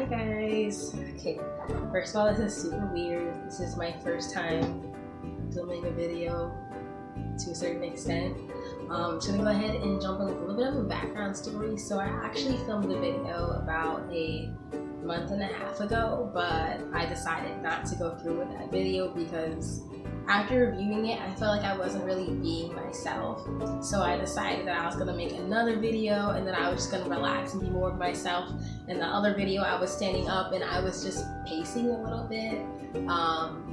guys. Okay, first of all, this is super weird. This is my first time filming a video to a certain extent. I'm just gonna go ahead and jump in with a little bit of a background story. So I actually filmed a video about a month and a half ago, but I decided not to go through with that video because after reviewing it, I felt like I wasn't really being myself. So I decided that I was gonna make another video and then I was just gonna relax and be more of myself. In the other video, I was standing up and I was just pacing a little bit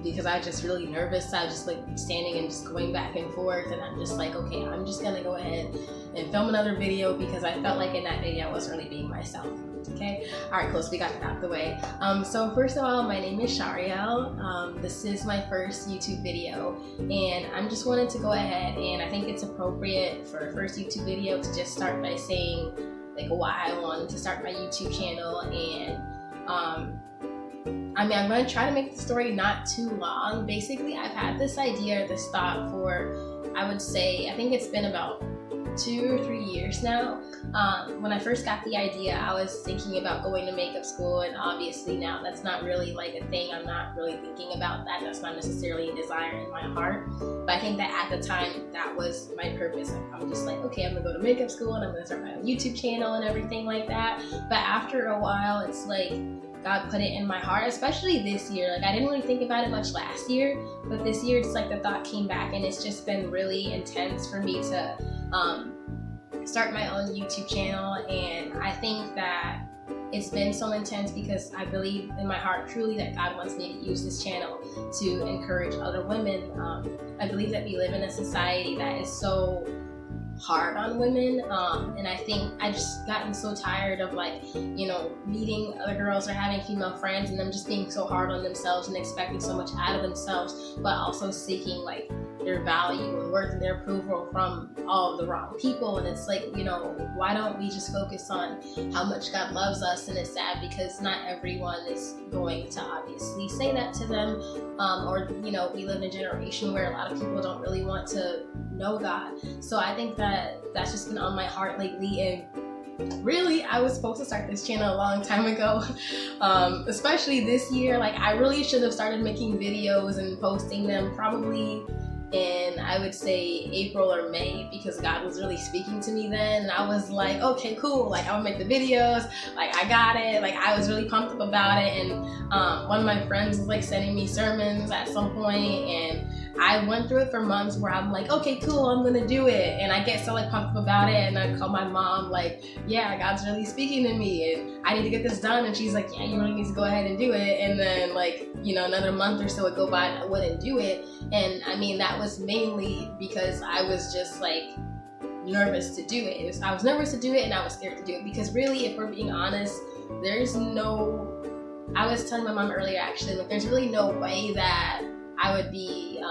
because I was just really nervous. I was just like standing and just going back and forth, and I'm just like, okay, I'm just gonna go ahead and film another video because I felt like in that video I wasn't really being myself. Okay, alright, cool, so we got that out of the way. So first of all, my name is Shariel. This is my first YouTube video, and I'm just wanting to go ahead, and I think it's appropriate for a first YouTube video to just start by saying like why I wanted to start my YouTube channel. And I mean, I'm going to try to make the story not too long. Basically, I've had this idea, this thought for, I would say, I think it's been about 2 or 3 years now. When I first got the idea, I was thinking about going to makeup school, and obviously now that's not really like a thing. I'm not really thinking about that. That's not necessarily a desire in my heart. But I think that at the time, that was my purpose. I'm just like, okay, I'm gonna go to makeup school and I'm gonna start my own YouTube channel and everything like that. But after a while, it's like God put it in my heart, especially this year. Like, I didn't really think about it much last year, but this year it's like the thought came back, and it's just been really intense for me to start my own YouTube channel. And I think that it's been so intense because I believe in my heart truly that God wants me to use this channel to encourage other women. I believe that we live in a society that is so hard on women, and I think I just gotten so tired of, like, you know, meeting other girls or having female friends and them just being so hard on themselves and expecting so much out of themselves, but also seeking like their value and worth and their approval from all of the wrong people. And it's like, you know, why don't we just focus on how much God loves us? And it's sad because not everyone is going to obviously say that to them, or, you know, we live in a generation where a lot of people don't really want to know God. So I think that that's just been on my heart lately. And really, I was supposed to start this channel a long time ago, especially this year. Like, I really should have started making videos and posting them probably in, I would say, April or May, because God was really speaking to me then. And I was like, okay, cool, like, I'm gonna make the videos, like, I got it. Like, I was really pumped up about it. And one of my friends was like sending me sermons at some point, and I went through it for months where I'm like, okay, cool, I'm gonna do it. And I get so like pumped up about it, and I call my mom like, yeah, God's really speaking to me and I need to get this done. And she's like, yeah, you really need to go ahead and do it. And then, like, you know, another month or so would go by and I wouldn't do it. And I mean, that was mainly because I was just like nervous to do it. I was nervous to do it, and I was scared to do it because really, if we're being honest, there's no, I was telling my mom earlier actually, like, there's really no way that I would be,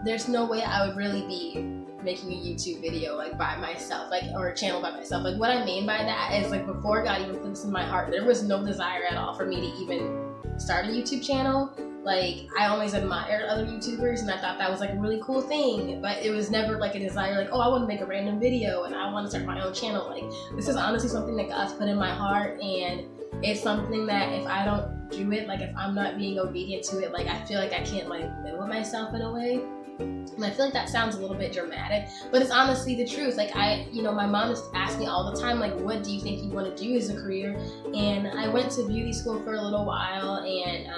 there's no way I would really be making a YouTube video like by myself, like, or a channel by myself. Like, what I mean by that is, like, before God even put this in my heart, there was no desire at all for me to even start a YouTube channel. Like, I always admired other YouTubers and I thought that was like a really cool thing, but it was never like a desire like, oh, I want to make a random video and I want to start my own channel. Like, this is honestly something that God's put in my heart, and it's something that if I don't do it, like, if I'm not being obedient to it, like, I feel like I can't like live with myself in a way. And I feel like that sounds a little bit dramatic, but it's honestly the truth. Like, you know, my mom just asks me all the time, like, what do you think you want to do as a career? And I went to beauty school for a little while, and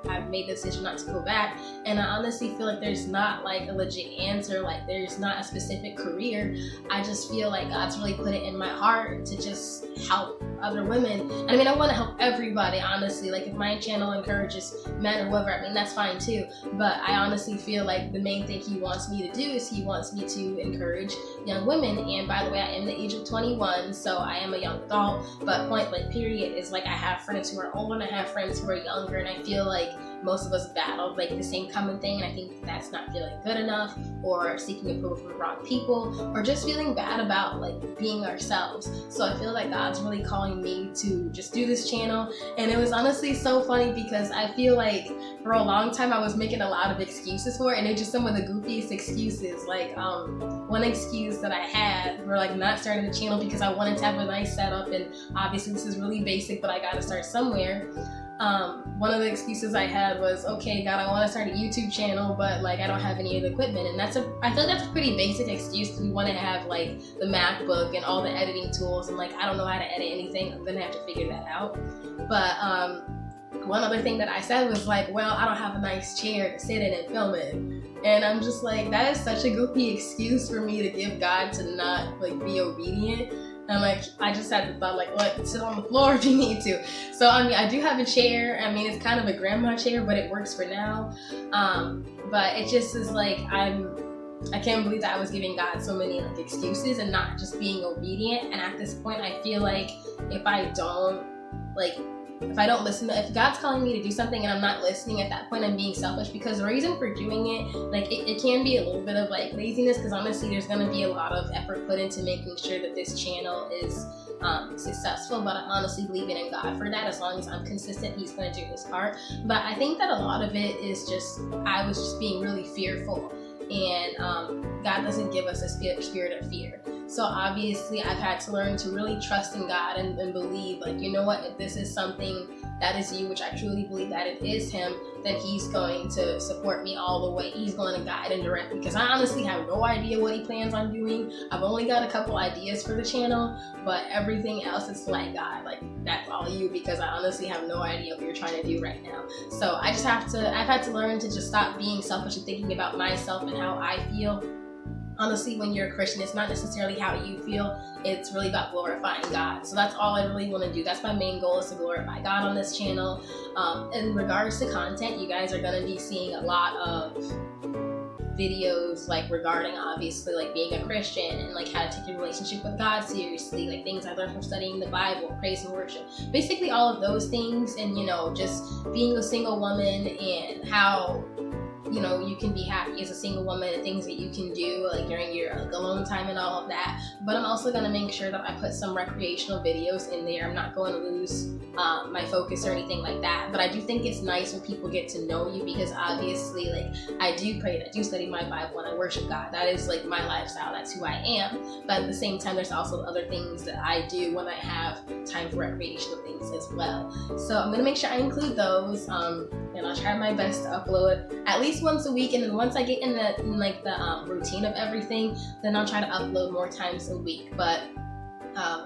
I've made the decision not to go back. And I honestly feel like there's not like a legit answer, like there's not a specific career. I just feel like God's really put it in my heart to just help other women. And I mean, I want to help everybody, honestly. Like, if my channel encourages men or whoever, I mean, that's fine too. But I honestly feel like the main thing he wants me to do is he wants me to encourage young women. And by the way, I am the age of 21, so I am a young adult. But point blank period is, like, I have friends who are older and I have friends who are younger, and I feel like most of us battled like the same common thing, and I think that's not feeling good enough, or seeking approval from the wrong people, or just feeling bad about like being ourselves. So I feel like God's really calling telling me to just do this channel. And it was honestly so funny because I feel like for a long time I was making a lot of excuses for it, and it's just some of the goofiest excuses. Like one excuse that I had for like not starting the channel because I wanted to have a nice setup, and obviously this is really basic, but I gotta start somewhere. One of the excuses I had was, okay, God, I want to start a YouTube channel, but like I don't have any of the equipment. And I feel that's a pretty basic excuse, because we want to have like the MacBook and all the editing tools, and like I don't know how to edit anything. I'm gonna have to figure that out. But one other thing that I said was like, well, I don't have a nice chair to sit in and film in. And I'm just like, that is such a goofy excuse for me to give God to not like be obedient. And like, I just had the thought, like, what, sit on the floor if you need to. So I mean, I do have a chair. I mean, it's kind of a grandma chair, but it works for now. But it just is like, I can't believe that I was giving God so many like excuses and not just being obedient. And at this point, I feel like if I don't listen, if God's calling me to do something and I'm not listening, at that point I'm being selfish, because the reason for doing it, like it can be a little bit of like laziness, because honestly there's going to be a lot of effort put into making sure that this channel is successful, but I'm honestly believing in God for that. As long as I'm consistent, He's going to do His part. But I think that a lot of it is just, I was just being really fearful, and God doesn't give us a spirit of fear. So obviously I've had to learn to really trust in God and believe, like, you know what, if this is something that is you, which I truly believe that it is Him, then He's going to support me all the way. He's going to guide and direct me, because I honestly have no idea what He plans on doing. I've only got a couple ideas for the channel, but everything else is like, God, like, that's all you, because I honestly have no idea what you're trying to do right now. So I've had to learn to just stop being selfish and thinking about myself and how I feel. Honestly, when you're a Christian, it's not necessarily how you feel, it's really about glorifying God. So that's all I really want to do. That's my main goal, is to glorify God on this channel. In regards to content, you guys are going to be seeing a lot of videos like regarding obviously like being a Christian and like how to take your relationship with God seriously, like things I learned from studying the Bible, praise and worship, basically all of those things. And you know, just being a single woman and how, you know, you can be happy as a single woman and things that you can do like during your like alone time and all of that. But I'm also going to make sure that I put some recreational videos in there. I'm not going to lose my focus or anything like that. But I do think it's nice when people get to know you, because obviously like I do pray and I do study my Bible and I worship God. That is like my lifestyle. That's who I am. But at the same time, there's also other things that I do when I have time for recreational things as well. So I'm going to make sure I include those, and I'll try my best to upload at least once a week. And then once I get in the routine of everything, then I'll try to upload more times a week. But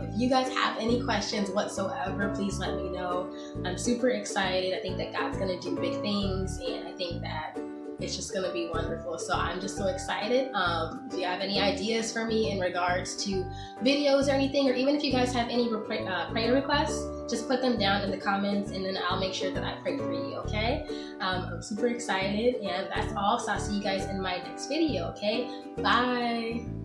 if you guys have any questions whatsoever, please let me know. I'm super excited. I think that God's gonna do big things, and I think that it's just gonna be wonderful. So I'm just so excited. If you have any ideas for me in regards to videos or anything, or even if you guys have any prayer requests, just put them down in the comments, and then I'll make sure that I pray for you, okay? I'm super excited, and that's all. So I'll see you guys in my next video, okay? Bye!